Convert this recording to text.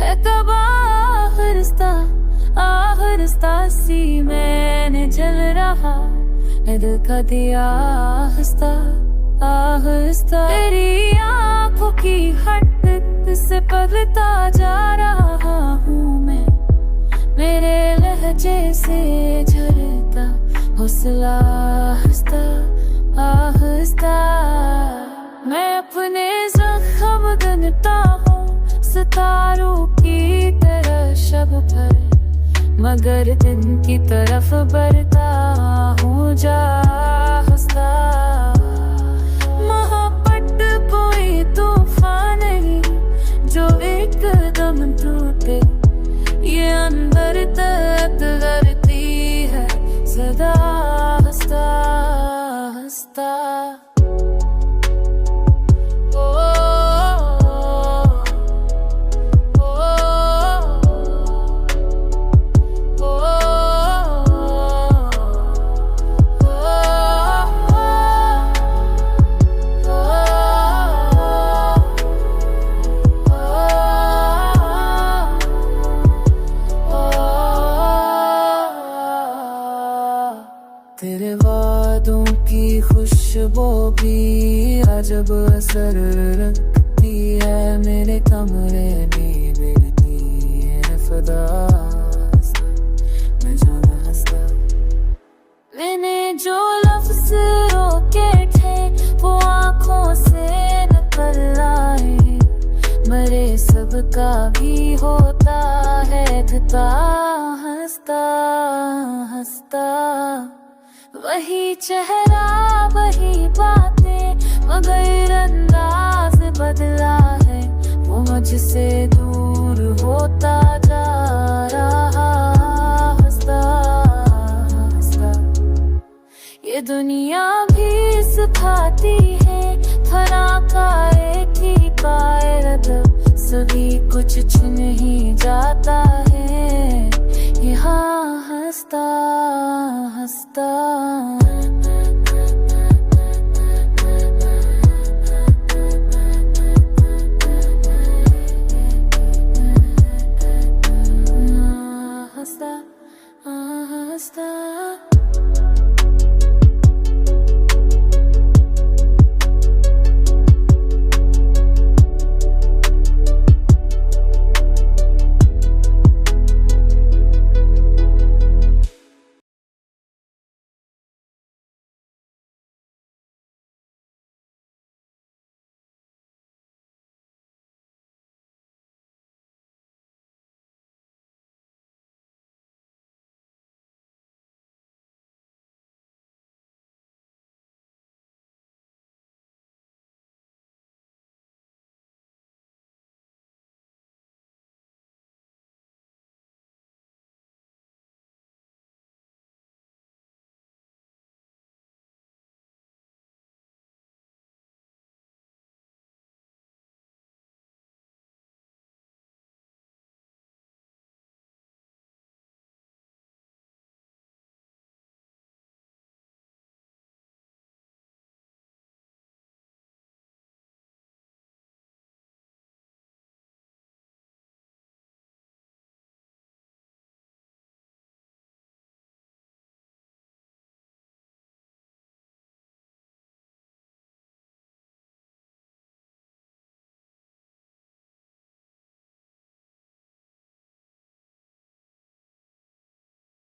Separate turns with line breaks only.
है कब आहिस्ता सी मैंने जल रहा है दिल का दिया आहिस्ता तेरी आंखों की हरकत से बदलता जा रहा हूँ मैं, मेरे लहजे से झरता हौसला आहिस्ता मैं अपने जख्म गनता हूँ सितारों की तरह शब भर, मगर दिन की तरफ बढ़ता हूँ जा हंसता। मोहब्बत कोई तूफान नहीं जो एकदम टूटे, ये अंदर तक करती है सदा हंसता। तेरे वादों की खुशबू भी अजब असर रखती है, मेरे कमरे में मिलती है फदा मैं जाना हंसता। मैंने जो लफ्ज रोके थे वो आँखों से निकल आए, मरे सबका भी होता है धता हंसता। वही चेहरा वही बातें मगर अंदाज बदला है, वो मुझसे दूर होता जा रहा हंसता। ये दुनिया